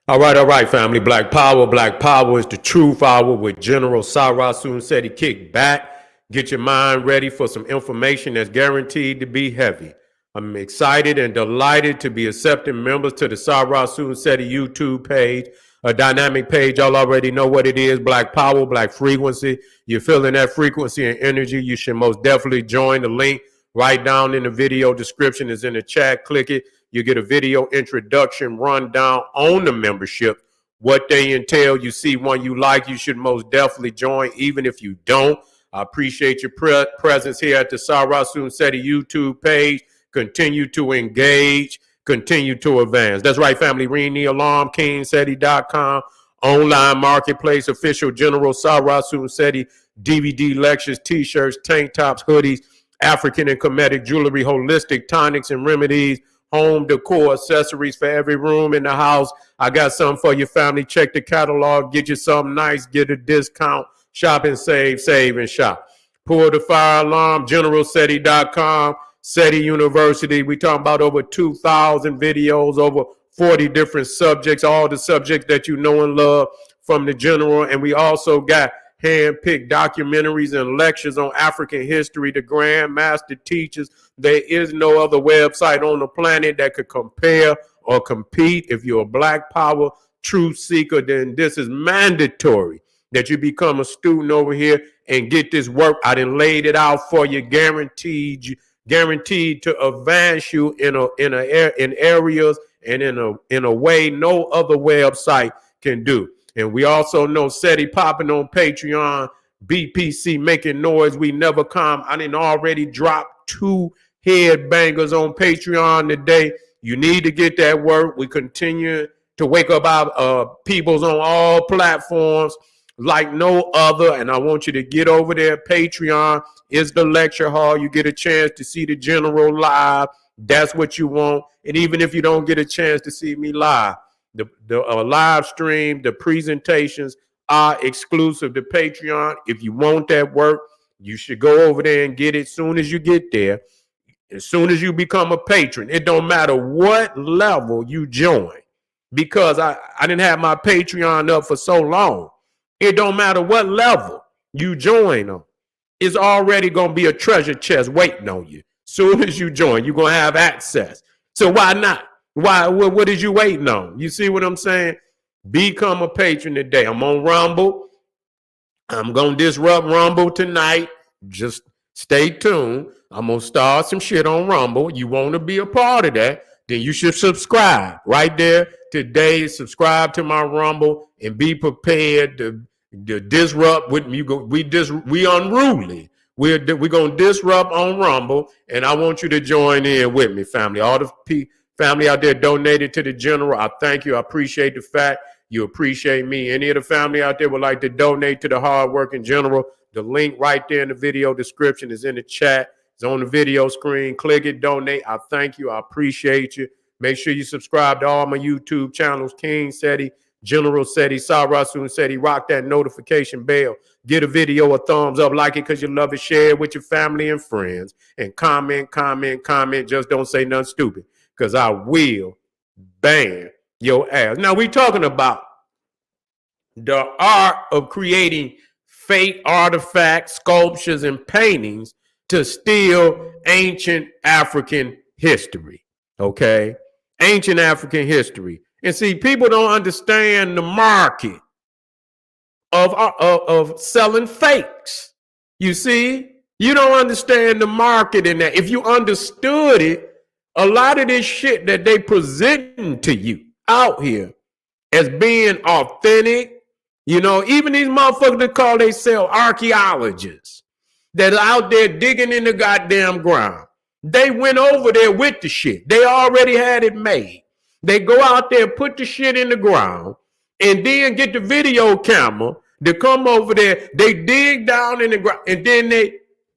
All right, family. Black Power. Black Power is the truth hour with General Sarasun said he kicked back. Get your mind ready for some information that's guaranteed to be heavy. I'm excited and delighted to be accepting members to the Sarasun Seti YouTube page, a dynamic page. Y'all already know what it is. Black Power, Black Frequency. You're feeling that frequency and energy. You should most definitely join. The link right down in the video description is in the chat. Click it. You get a video introduction rundown on the membership, what they entail. You see one you like, you should most definitely join, even if you don't. I appreciate your presence here at the Sarasun Seti YouTube page. Continue to engage, continue to advance. That's right, family. Ring the alarm, kingseti.com, online marketplace, official General Sarasun Seti DVD lectures, t-shirts, tank tops, hoodies, African and Kemetic jewelry, holistic tonics and remedies, home decor, accessories for every room in the house. I got something for your family. Check the catalog, get you something nice, get a discount. Shop and save, save and shop. Pull the fire alarm, generalseti.com, SETI University. We talking about over 2,000 videos, over 40 different subjects, all the subjects that you know and love from the general. And we also got hand-picked documentaries and lectures on African history, the Grand Master teachers. There is no other website on the planet that could compare or compete. If you're a Black Power truth seeker, then this is mandatory that you become a student over here and get this work. I done laid it out for you, guaranteed to advance you in areas and in a way no other website can do. And we also know SETI popping on Patreon, BPC making noise. We never come. I didn't already drop 2 head bangers on Patreon today. You need to get that work. We continue to wake up our peoples on all platforms like no other. And I want you to get over there. Patreon is the lecture hall. You get a chance to see the general live. That's what you want. And even if you don't get a chance to see me live, the live stream, the presentations are exclusive to Patreon. If you want that work, you should go over there and get it. Soon as you get there, as soon as you become a patron, it don't matter what level you join, because I didn't have my Patreon up for so long. It don't matter what level you join on. It's already going to be a treasure chest waiting on you. Soon as you join, you're going to have access. So why not? Why? What is you waiting on? You see what I'm saying? Become a patron today. I'm on Rumble. I'm going to disrupt Rumble tonight. Just stay tuned. I'm going to start some shit on Rumble. You want to be a part of that, then you should subscribe right there today. Subscribe to my Rumble and be prepared to disrupt with me. We unruly. We're going to disrupt on Rumble, and I want you to join in with me, family. All the family out there donated to the general, I thank you. I appreciate the fact you appreciate me. Any of the family out there would like to donate to the hardworking general, the link right there in the video description is in the chat. It's on the video screen. Click it, donate. I thank you. I appreciate you. Make sure you subscribe to all my YouTube channels, King Seti, General Seti, Sarasun Seti. Rock that notification bell. Get a video a thumbs up, like it because you love it. Share it with your family and friends. And comment. Just don't say nothing stupid, because I will ban your ass. Now, we talking about the art of creating fake artifacts, sculptures, and paintings to steal ancient African history, okay? Ancient African history. And see, people don't understand the market of selling fakes. You see? You don't understand the market in that. If you understood it, a lot of this shit that they presenting to you out here as being authentic, you know, even these motherfuckers that call themselves archaeologists that are out there digging in the goddamn ground. They went over there with the shit. They already had it made. They go out there, put the shit in the ground, and then get the video camera to come over there. They dig down in the ground, and then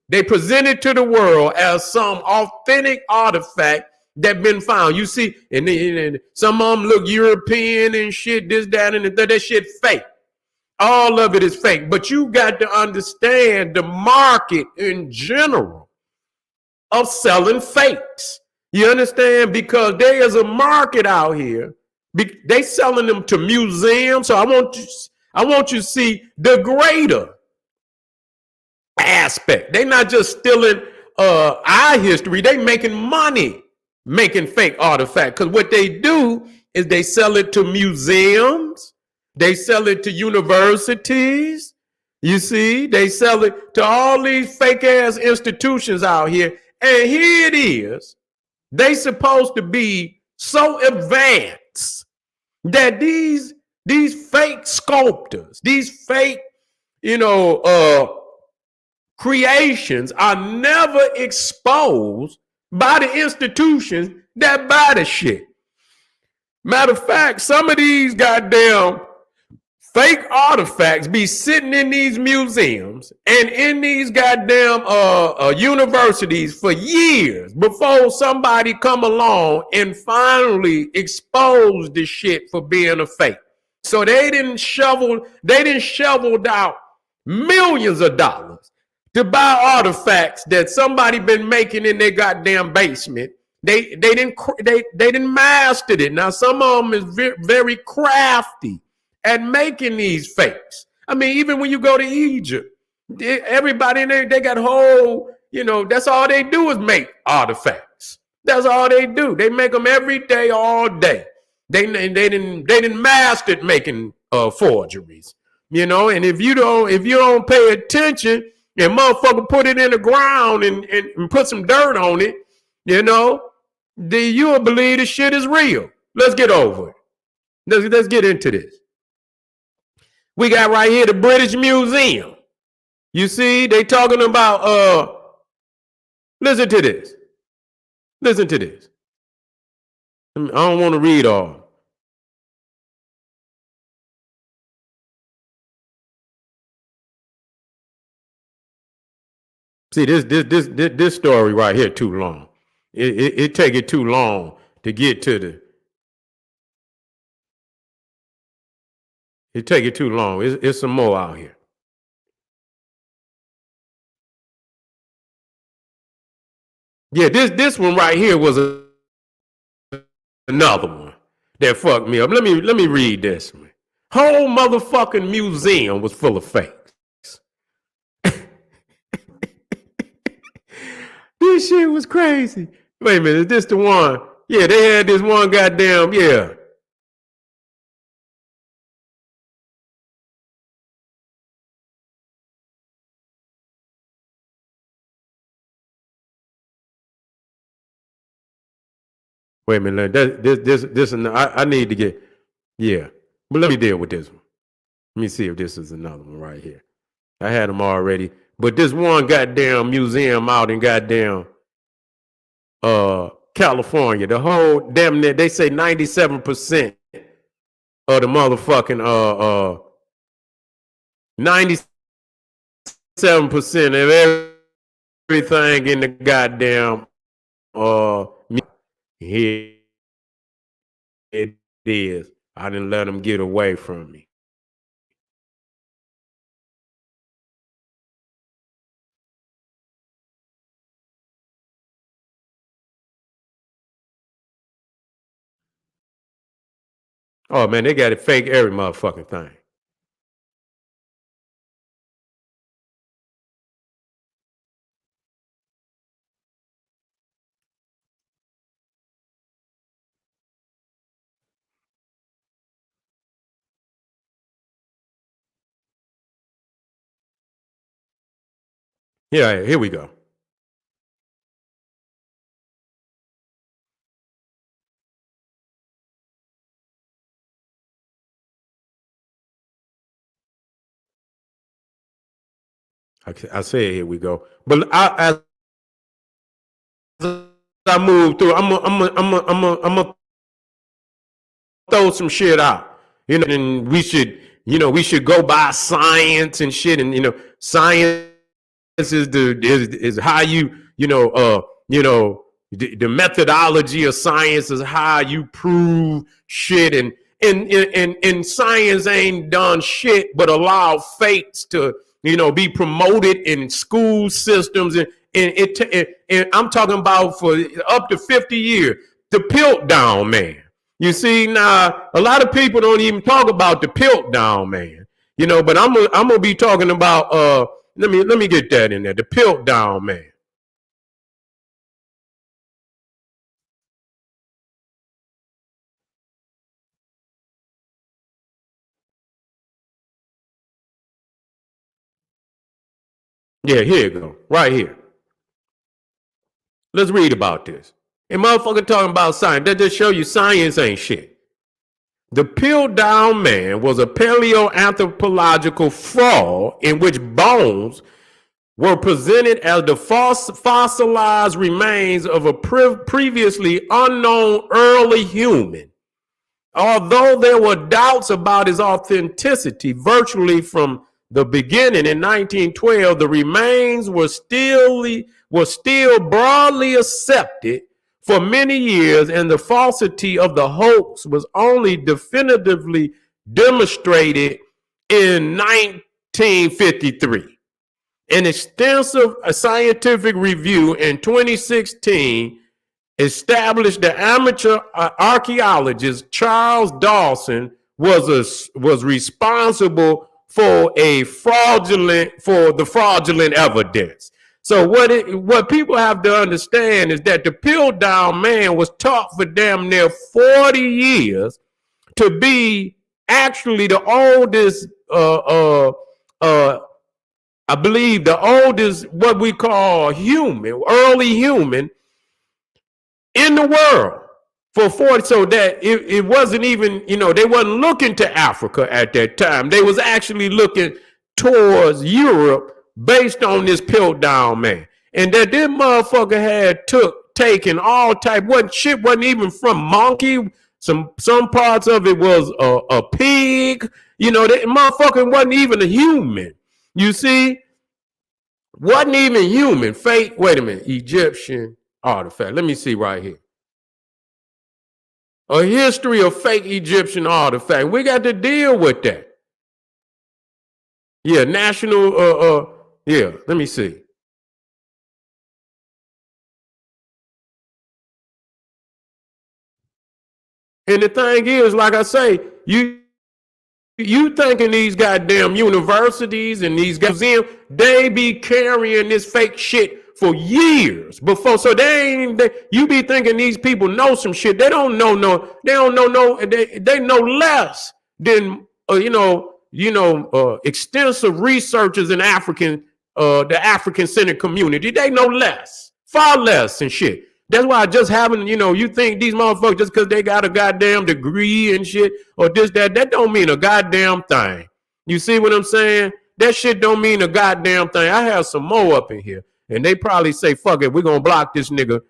they present it to the world as some authentic artifact that been found. You see, and some of them look European and shit, this, that, and that shit fake. All of it is fake. But you got to understand the market in general of selling fakes. You understand? Because there is a market out here They selling them to museums. So I want you to see the greater aspect. They not just stealing our history. They making money making fake artifacts. Because what they do is they sell it to museums. They sell it to universities. You see, they sell it to all these fake ass institutions out here. And here it is. They supposed to be so advanced that these fake sculptors, these fake, creations are never exposed by the institutions that buy the shit. Matter of fact, some of these goddamn fake artifacts be sitting in these museums and in these goddamn universities for years before somebody come along and finally expose the shit for being a fake. So they didn't shoveled out millions of dollars to buy artifacts that somebody been making in their goddamn basement. They didn't master it. Now some of them is very crafty at making these fakes. I mean, even when you go to Egypt, everybody in there, they got whole, that's all they do is make artifacts. That's all they do. They make them every day, all day. They didn't master making forgeries, and if you don't pay attention and motherfucker put it in the ground and put some dirt on it, then you'll believe the shit is real. Let's get over it. Let's get into this. We got right here the British Museum. You see, they talking about, listen to this. Listen to this. I don't want to read all. See, this story right here too long. It take it too long to get to the. It take it too long. It's some more out here. Yeah, this one right here was another one that fucked me up. Let me read this one. Whole motherfucking museum was full of fakes. This shit was crazy. Wait a minute, is this the one? Yeah, they had this one goddamn, yeah. Wait a minute, this I need to get, yeah. But let me deal with this one. Let me see if this is another one right here. I had them already. But this one goddamn museum out in goddamn California, the whole damn near, they say 97% of the motherfucking 97% of everything in the goddamn here it is. I didn't let them get away from me. Oh man, they got to fake every motherfucking thing. Yeah, here we go. I say here we go. But as I move through, I'm gonna throw some shit out. And we should go by science and shit. And science is how the methodology of science is how you prove shit, and science ain't done shit but allow fakes to be promoted in school systems, and I'm talking about for up to 50 years. The Piltdown man, You see, now a lot of people don't even talk about the Piltdown man. But I'm gonna be talking about let me get that in there. The Piltdown man. Yeah, here you go. Right here. Let's read about this. And motherfucker talking about science. That just show you science ain't shit. The Piltdown man was a paleoanthropological fraud in which bones were presented as the fossilized remains of a previously unknown early human. Although there were doubts about his authenticity virtually from the beginning in 1912, the remains were still broadly accepted for many years, and the falsity of the hoax was only definitively demonstrated in 1953. An extensive scientific review in 2016 established the amateur archaeologist Charles Dawson was responsible for the fraudulent evidence. So what people have to understand is that the Piltdown man was taught for damn near 40 years to be actually the oldest I believe the oldest, what we call human, early human in the world for 40. So that it wasn't even, they wasn't looking to Africa at that time. They was actually looking towards Europe based on this Piltdown man. And that this motherfucker had taken all type, wasn't even from monkey. Some parts of it was a pig. That motherfucker wasn't even a human. You see, wasn't even human. Fake, wait a minute, Egyptian artifact. Let me see right here. A history of fake Egyptian artifact. We got to deal with that. Yeah, national, yeah, let me see. And the thing is, like I say, you thinking these goddamn universities and these museums, they be carrying this fake shit for years before. So you be thinking these people know some shit. They don't know they know less than extensive researchers in the African centered community. They know less, far less and shit. That's why just having, you think these motherfuckers just because they got a goddamn degree and shit or this, that don't mean a goddamn thing. You see what I'm saying? That shit don't mean a goddamn thing. I have some more up in here, and they probably say, fuck it, we're gonna block this nigga.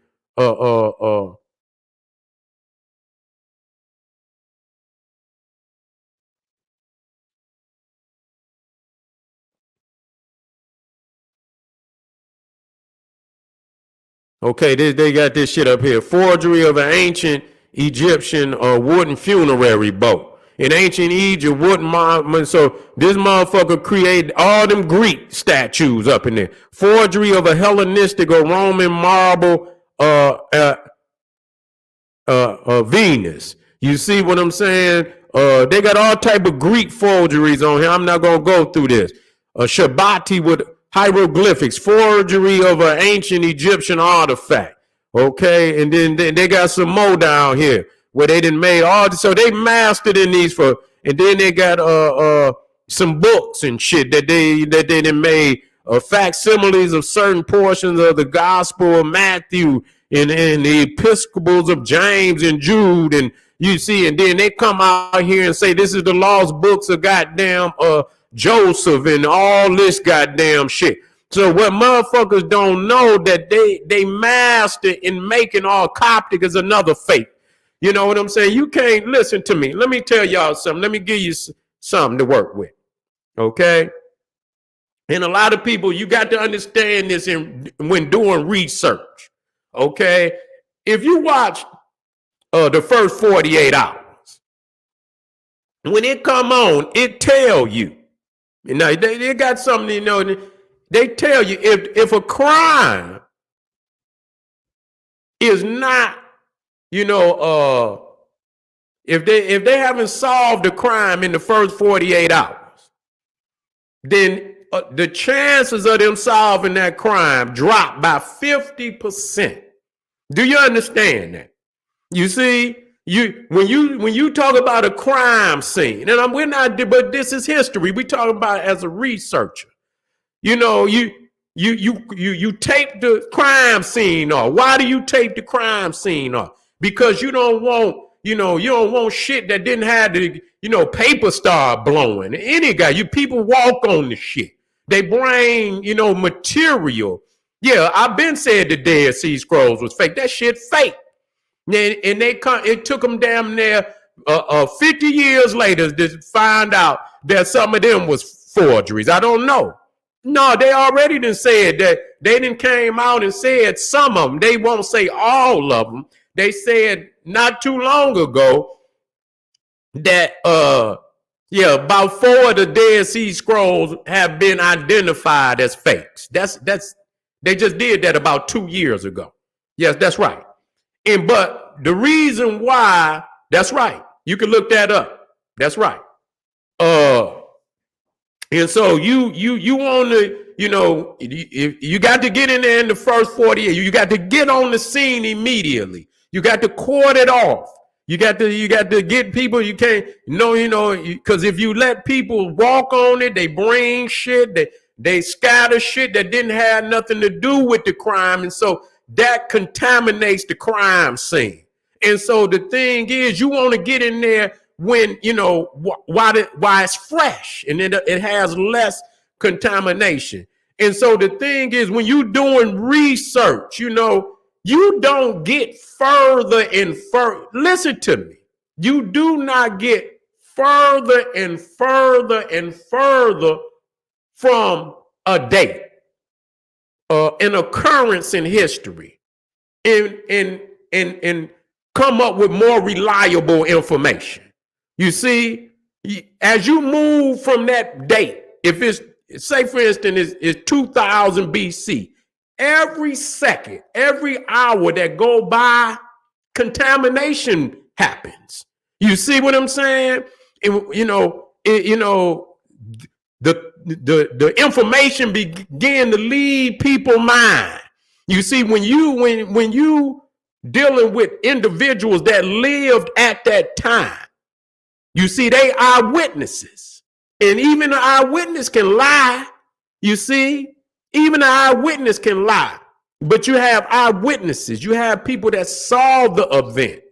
Okay, they got this shit up here. Forgery of an ancient Egyptian wooden funerary boat. In ancient Egypt, so this motherfucker created all them Greek statues up in there. Forgery of a Hellenistic or Roman marble Venus. You see what I'm saying? They got all type of Greek forgeries on here. I'm not gonna go through this. Shabati with hieroglyphics, forgery of an ancient Egyptian artifact. Okay, and then they got some more down here where they didn't made all. So they mastered in these and then they got some books and shit that they didn't made facsimiles of certain portions of the Gospel of Matthew and the Episcopals of James and Jude, and you see, and then they come out here and say this is the lost books of goddamn Joseph and all this goddamn shit. So what motherfuckers don't know that they master in making all Coptic is another fake. You know what I'm saying? You can't listen to me. Let me tell y'all something. Let me give you something to work with. Okay? And a lot of people, you got to understand this when doing research. Okay? If you watch the first 48 hours, when it come on, it tell you. Now, they got something, they tell you if a crime is not, If they haven't solved a crime in the first 48 hours, then the chances of them solving that crime drop by 50%. Do you understand that? You see, when you talk about a crime scene, and we're not, but this is history. We talk about it as a researcher. You know, you tape the crime scene off. Why do you tape the crime scene off? Because you don't want, you don't want shit that didn't have the, paper start blowing. Any guy, people walk on the shit. They bring, material. Yeah, I've been said the Dead Sea Scrolls was fake. That shit fake. And it took them damn near 50 years later to find out that some of them was forgeries. I don't know. No, they already done said that. They done came out and said some of them. They won't say all of them. They said not too long ago that about 4 of the Dead Sea Scrolls have been identified as fakes. They just did that about 2 years ago. Yes, that's right. But the reason why, that's right. You can look that up. That's right. And so you want to, you got to get in there in the first 48. You got to get on the scene immediately. You got to court it off. You got to get people. You can't, because if you let people walk on it, they bring shit, they scatter shit that didn't have nothing to do with the crime. And so that contaminates the crime scene. And so the thing is, you want to get in there when, why it's fresh and it has less contamination. And so the thing is, when you're doing research, you don't get further and further. Listen to me. You do not get further and further and further from a date, an occurrence in history, and come up with more reliable information. You see, as you move from that date, if it's, say for instance, it's 2000 BC, every second, every hour that go by, contamination happens. You see what I'm saying? The information began to leave people's mind. You see, when you dealing with individuals that lived at that time, you see, they eyewitnesses, and even an eyewitness can lie. You see, even an eyewitness can lie, but you have eyewitnesses. You have people that saw the event,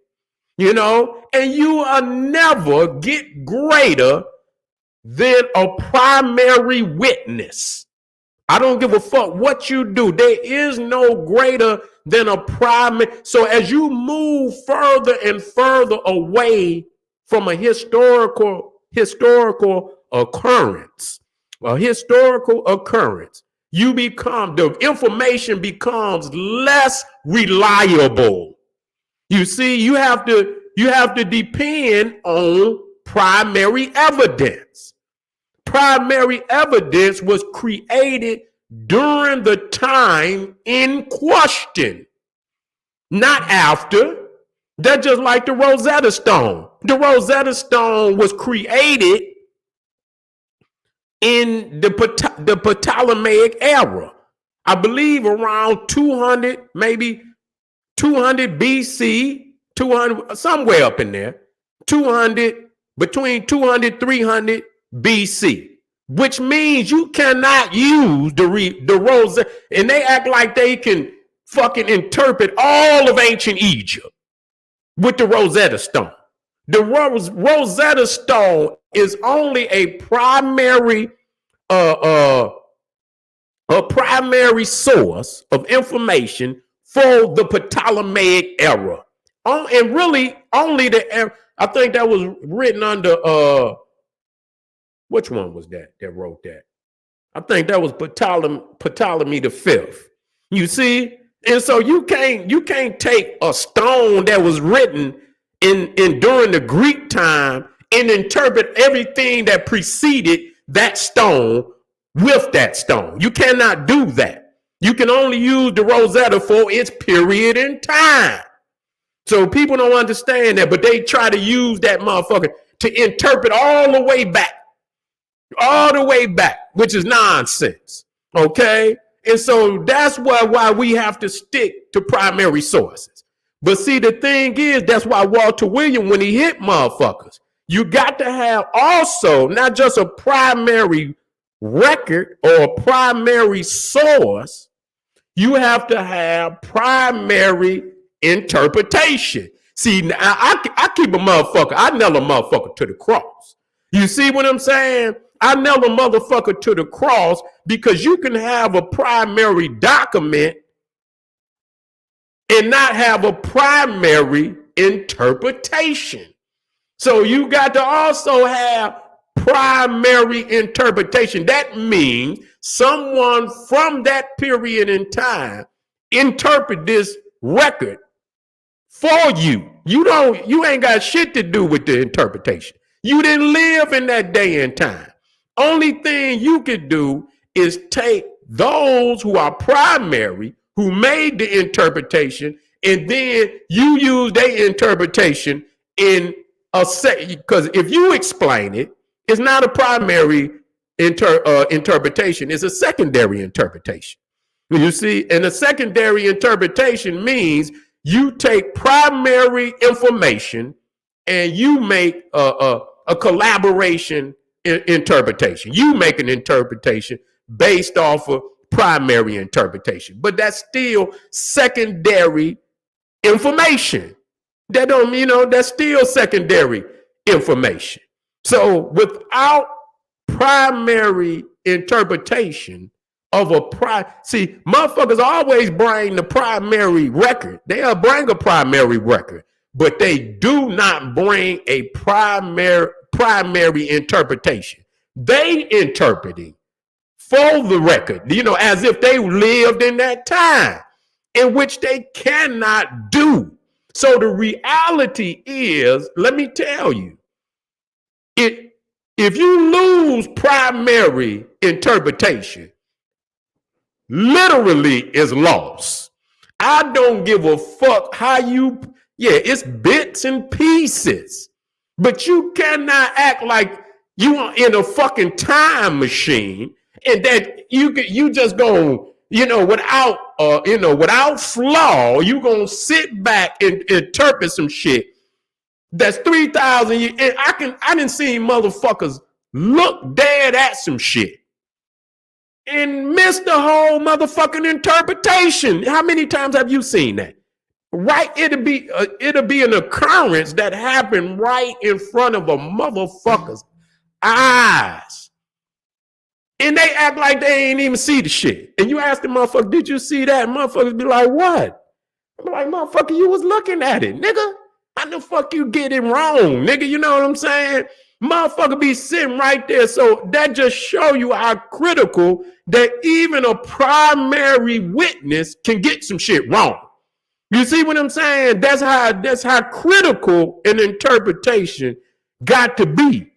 and you will never get greater than a primary witness. I don't give a fuck what you do. There is no greater than a primary. So as you move further and further away from a historical occurrence, the information becomes less reliable. You see, you have to depend on primary evidence. Primary evidence was created during the time in question, not after. That's just like the Rosetta Stone. The Rosetta Stone was created in the Ptolemaic era. I believe around 200, maybe 200 BC, 200, somewhere up in there, 200, between 200, 300 BC, which means you cannot use the Rosetta, and they act like they can fucking interpret all of ancient Egypt with the Rosetta Stone. The Rosetta Stone is only a primary source of information for the Ptolemaic era. And really only the era. I think that was written under which one was that wrote that? I think that was Ptolemy the Fifth. You see? And so you can't take a stone that was written in during the Greek time and interpret everything that preceded that stone with that stone. You cannot do that. You can only use the Rosetta for its period in time. So people don't understand that, but they try to use that motherfucker to interpret all the way back, which is nonsense. Okay? And so that's why we have to stick to primary sources. But see, the thing is, that's why Walter Williams, when he hit motherfuckers, you got to have also not just a primary record or a primary source, you have to have primary interpretation. See, I keep a motherfucker, I nail a motherfucker to the cross. You see what I'm saying? I nail a motherfucker to the cross because you can have a primary document and not have a primary interpretation. So you got to also have primary interpretation. That means someone from that period in time interpret this record for you. You ain't got shit to do with the interpretation. You didn't live in that day and time. Only thing you could do is take those who are primary, who made the interpretation, and then you use their interpretation in a second. Because if you explain it, it's not a primary interpretation, it's a secondary interpretation. You see, and a secondary interpretation means you take primary information and you make a collaboration interpretation. You make an interpretation based off of primary interpretation, but that's still secondary information. That don't, that's still secondary information. So without primary interpretation of see, motherfuckers always bring the primary record. They'll bring a primary record, but they do not bring a primary interpretation. They interpreting for the record, as if they lived in that time, in which they cannot do. So the reality is, let me tell you, if you lose primary interpretation, literally is lost. I don't give a fuck how it's bits and pieces, but you cannot act like you are in a fucking time machine and that you just go, without flaw, you gonna sit back and interpret some shit that's 3,000 years. And I didn't see motherfuckers look dead at some shit and miss the whole motherfucking interpretation. How many times have you seen that? Right, it'll be an occurrence that happened right in front of a motherfucker's eyes, and they act like they ain't even see the shit. And you ask the motherfucker, "Did you see that?" Motherfuckers be like, "What?" I'm like, "Motherfucker, you was looking at it, nigga. How the fuck you get it wrong, nigga?" You know what I'm saying? Motherfucker be sitting right there. So that just show you how critical that even a primary witness can get some shit wrong. You see what I'm saying? That's how critical an interpretation got to be.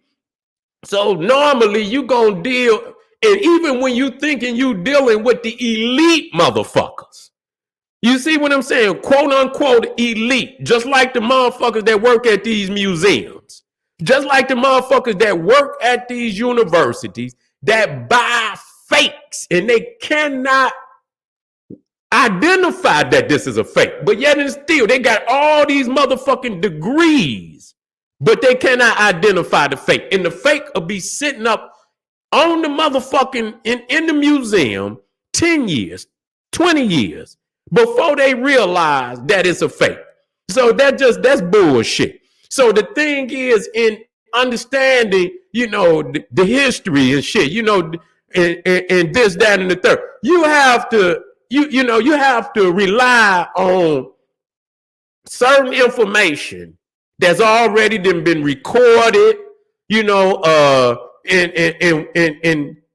So normally you gonna deal, and even when you thinking you dealing with the elite motherfuckers, you see what I'm saying? Quote unquote elite, just like the motherfuckers that work at these museums, just like the motherfuckers that work at these universities that buy fakes, and they cannot identify that this is a fake, but yet and still they got all these motherfucking degrees, but they cannot identify the fake. And the fake will be sitting up on the motherfucking in the museum 10 years, 20 years before they realize that it's a fake. So that's bullshit. So the thing is, in understanding, the history and shit, and this, that, and the third, you have to you have to rely on certain information that's already been recorded, and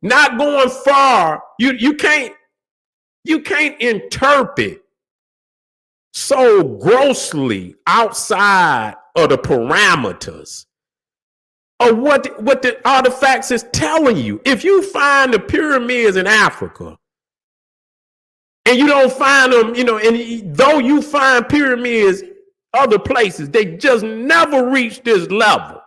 not going far. You can't interpret so grossly outside of the parameters of what the artifacts is telling you. If you find the pyramids in Africa, and you don't find them, and though you find pyramids other places. They just never reached this level.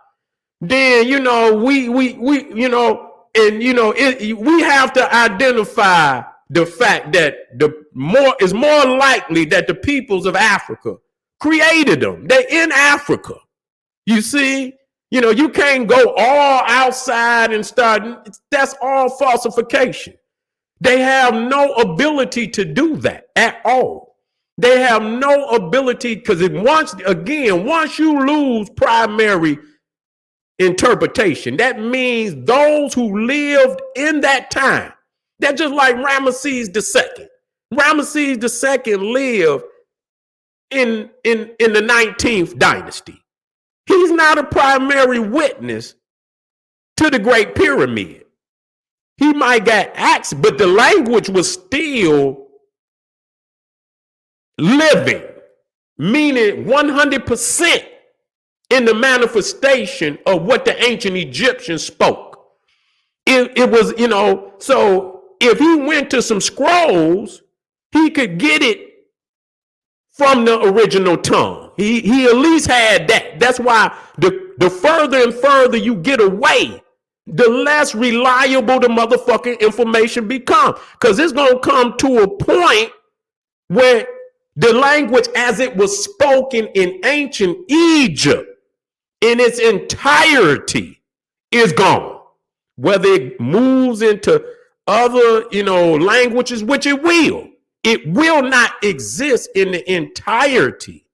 Then, you know, we you know, and you know, we have to identify the fact that it's more likely that the peoples of Africa created them. They're in Africa. You see, you know, you can't go all outside and start. That's all falsification. They have no ability to do that at all. They have no ability because once you lose primary interpretation, that means those who lived in that time, they're just like Ramesses II. Ramesses II lived in the 19th dynasty. He's not a primary witness to the Great Pyramid. He might get axed, but the language was still living, meaning 100% in the manifestation of what the ancient Egyptians spoke. It was, you know, so if he went to some scrolls, he could get it from the original tongue. He at least had that. That's why the further and further you get away, the less reliable the motherfucking information become. Because it's going to come to a point where the language as it was spoken in ancient Egypt in its entirety is gone. Whether it moves into other, you know, languages, which it will not exist in the entirety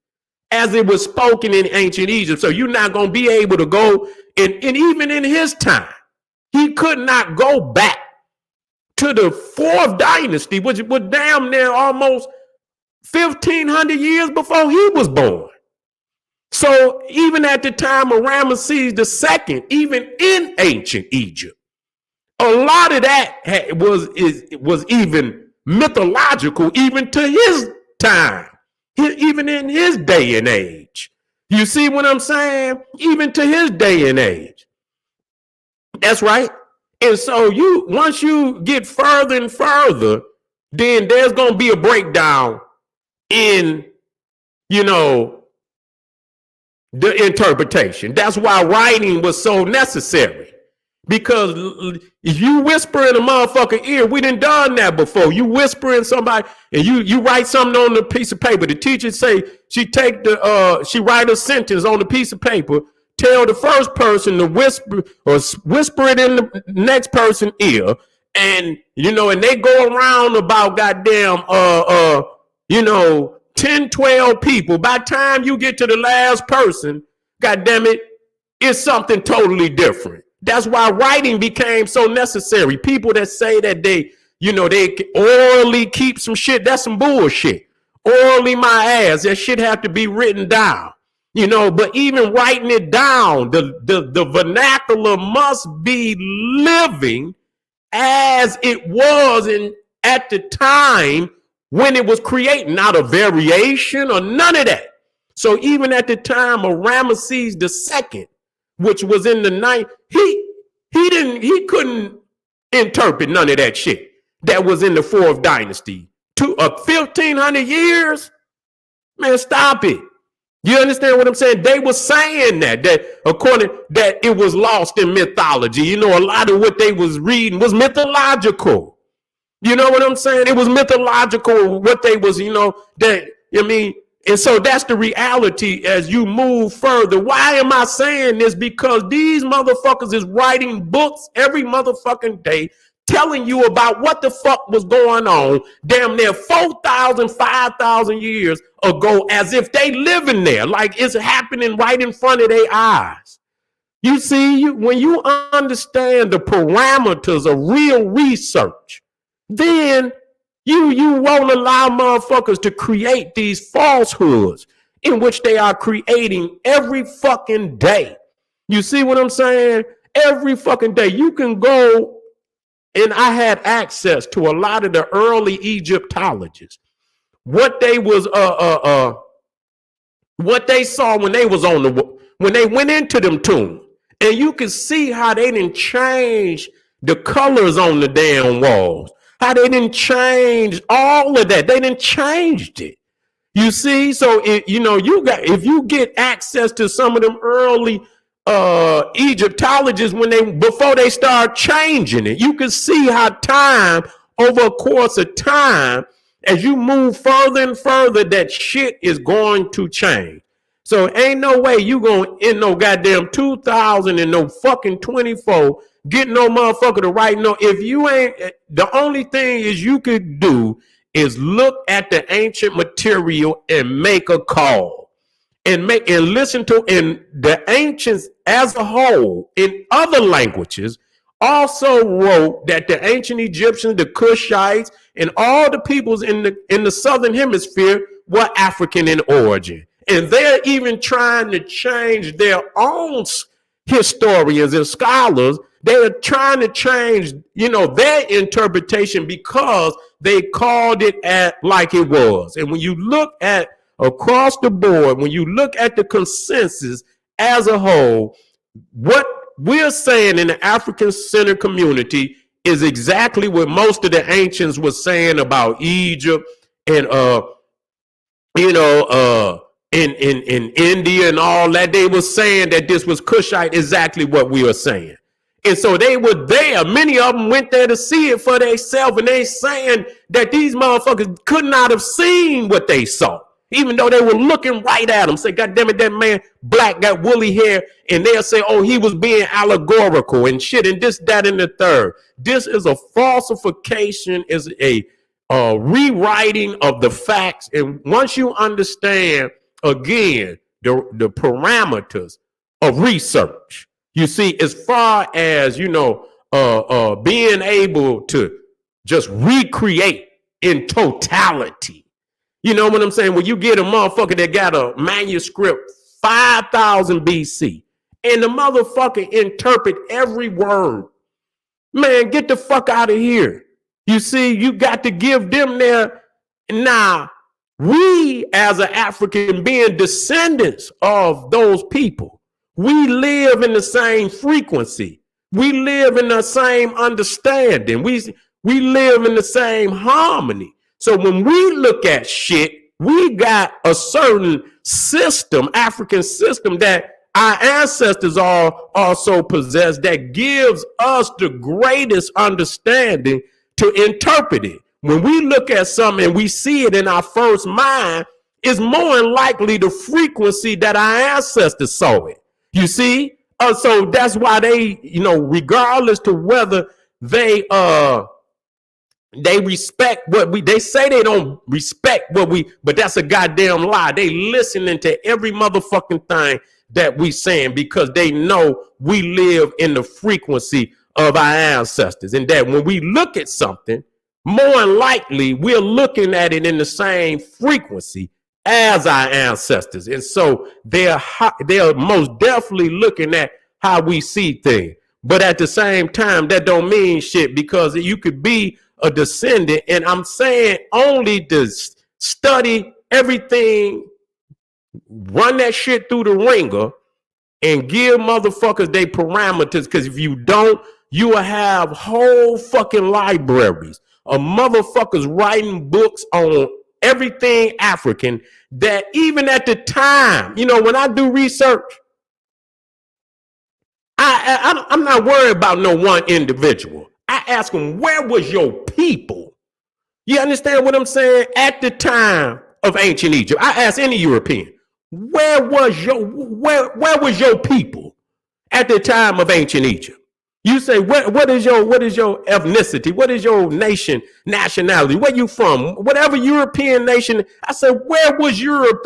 as it was spoken in ancient Egypt. So you're not going to be able to go, and even in his time, he could not go back to the fourth dynasty, which was damn near almost 1,500 years before he was born. So even at the time of Ramesses II, even in ancient Egypt, a lot of that was even mythological, even to his time, even in his day and age. You see what I'm saying? Even to his day and age. That's right. And so once you get further and further, then there's going to be a breakdown in, you know, the interpretation. That's why writing was so necessary. Because if you whisper in a motherfucking ear, we done that before. You whisper in somebody and you write something on a piece of paper. The teacher say she write a sentence on a piece of paper, tell the first person to whisper it in the next person's ear, and you know, and they go around about goddamn 10, 12 people. By the time you get to the last person, goddamn it, it's something totally different. That's why writing became so necessary. People that say that they orally keep some shit, that's some bullshit. Orally my ass, that shit have to be written down. You know, but even writing it down, the vernacular must be living as it was at the time when it was created, not a variation or none of that. So even at the time of Ramesses II, which was in the night, he couldn't interpret none of that shit that was in the fourth dynasty. 1,500 years, man, stop it. You understand what I'm saying? They were saying that according that it was lost in mythology. You know, a lot of what they was reading was mythological. You know what I'm saying? It was mythological what they was, and so that's the reality as you move further. Why am I saying this? Because these motherfuckers is writing books every motherfucking day telling you about what the fuck was going on damn near 4,000, 5,000 years ago, as if they living there, like it's happening right in front of their eyes. You see, when you understand the parameters of real research, then you won't allow motherfuckers to create these falsehoods in which they are creating every fucking day. You see what I'm saying? Every fucking day. You can go, and I had access to a lot of the early Egyptologists. What they was what they saw when they was when they went into them tombs. And you can see how they didn't change the colors on the damn walls. How they didn't change all of that. They didn't change it. You see, so if you get access to some of them early Egyptologists before they start changing it, you can see how time over a course of time, as you move further and further, that shit is going to change. So ain't no way you gonna in no goddamn 2000 and no fucking 24 get no motherfucker to write no. If you ain't, the only thing is you could do is look at the ancient material and make a call and listen to. And the ancients as a whole in other languages also wrote that the ancient Egyptians, the Kushites, and all the peoples in the southern hemisphere were African in origin. And they're even trying to change their own historians and scholars. They're trying to change, their interpretation because they called it like it was. And when you look at across the board, when you look at the consensus as a whole, what we're saying in the African-centered community is exactly what most of the ancients were saying about Egypt and in India and all that. They were saying that this was Kushite, exactly what we were saying. And so they were there. Many of them went there to see it for themselves. And they saying that these motherfuckers could not have seen what they saw, even though they were looking right at them. Say, God damn it, that man black got woolly hair. And they'll say, oh, he was being allegorical and shit and this, that, and the third. This is a falsification, is a rewriting of the facts. And once you understand, again, the parameters of research, you see, as far as, being able to just recreate in totality, you know what I'm saying? When you get a motherfucker that got a manuscript 5000 BC and the motherfucker interpret every word, man, get the fuck out of here. You see, you got to give them their. Now, we as an African, being descendants of those people, we live in the same frequency. We live in the same understanding. We live in the same harmony. So when we look at shit, we got a certain system, African system, that our ancestors all also possess, that gives us the greatest understanding to interpret it. When we look at something and we see it in our first mind, it's more than likely the frequency that our ancestors saw it. You see? So that's why they, regardless to whether they respect they say they don't respect but that's a goddamn lie. They listening to every motherfucking thing that we saying because they know we live in the frequency of our ancestors. And that when we look at something, more than likely we're looking at it in the same frequency as our ancestors. And so they're most definitely looking at how we see things. But at the same time, that don't mean shit, because you could be a descendant. And I'm saying only to study everything, run that shit through the ringer and give motherfuckers their parameters. Because if you don't, you will have whole fucking libraries of motherfuckers writing books on everything African, that even at the time, when I do research, I'm not worried about no one individual. I ask them, where was your people? You understand what I'm saying? At the time of ancient Egypt, I ask any European, where was your people at the time of ancient Egypt? You say, what is your ethnicity? What is your nationality? Where you from? Whatever European nation. I said, where was Europe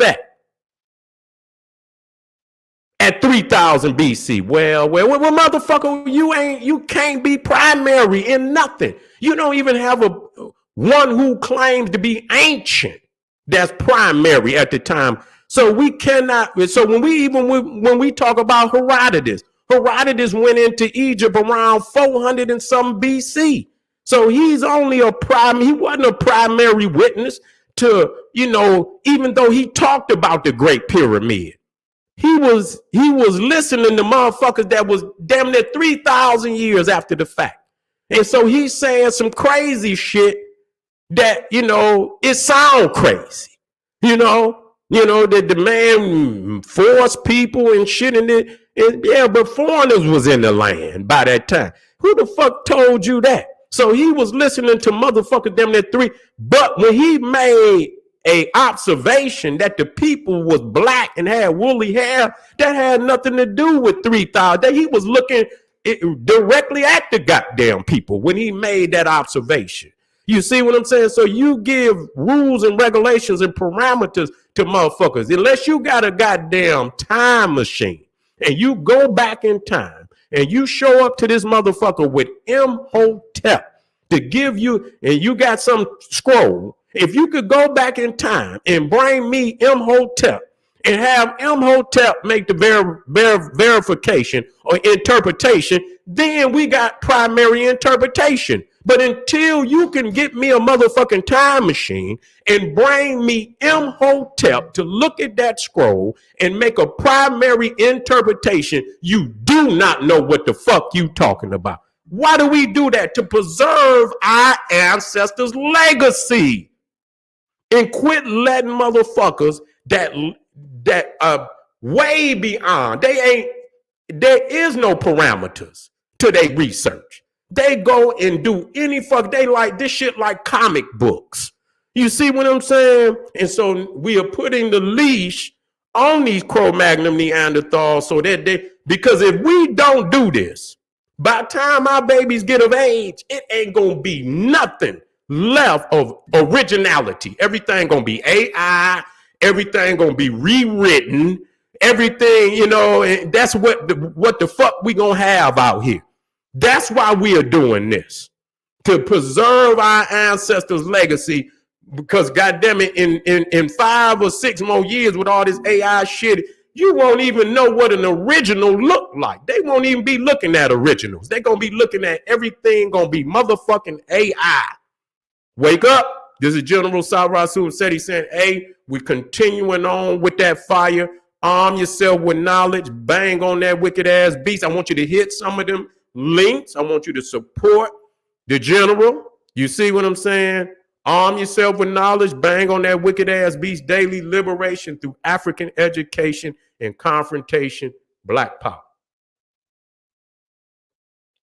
at 3000 BC? Well, motherfucker, you can't be primary in nothing. You don't even have one who claims to be ancient that's primary at the time. So we cannot. So when we talk about Herodotus went into Egypt around 400 and some BC. So he's only he wasn't a primary witness to, even though he talked about the Great Pyramid. He was listening to motherfuckers that was damn near 3,000 years after the fact. And so he's saying some crazy shit that, it sound crazy. That the man forced people and shit in it. And yeah, but foreigners was in the land by that time. Who the fuck told you that? So he was listening to motherfuckers damn near three. But when he made a observation that the people was black and had woolly hair, that had nothing to do with 3,000. That he was looking directly at the goddamn people when he made that observation. You see what I'm saying? So you give rules and regulations and parameters to motherfuckers. Unless you got a goddamn time machine and you go back in time and you show up to this motherfucker with Imhotep to give you, and you got some scroll. If you could go back in time and bring me Imhotep and have Imhotep make the verification or interpretation, then we got primary interpretation. But until you can get me a motherfucking time machine and bring me Imhotep to look at that scroll and make a primary interpretation, you do not know what the fuck you talking about. Why do we do that? To preserve our ancestors' legacy. And quit letting motherfuckers that way beyond. There is no parameters to their research. They go and do any fuck. They like this shit like comic books. You see what I'm saying? And so we are putting the leash on these Cro-Magnon Neanderthals so that because if we don't do this, by the time our babies get of age, it ain't gonna be nothing left of originality. Everything gonna be AI. Everything gonna be rewritten. Everything, and that's what the fuck we gonna have out here. That's why we are doing this, to preserve our ancestors' legacy. Because goddamn it, in 5 or 6 more years with all this AI shit, you won't even know what an original look like. They won't even be looking at originals. They're gonna be looking at everything gonna be motherfucking AI. Wake up. This is General Sarasu said. He said, hey, we're continuing on with that fire. Arm yourself with knowledge. Bang on that wicked ass beast. I want you to hit some of them links. I want you to support the general. You see what I'm saying? Arm yourself with knowledge. Bang on that wicked ass beast. Daily liberation through African education and confrontation. Black power.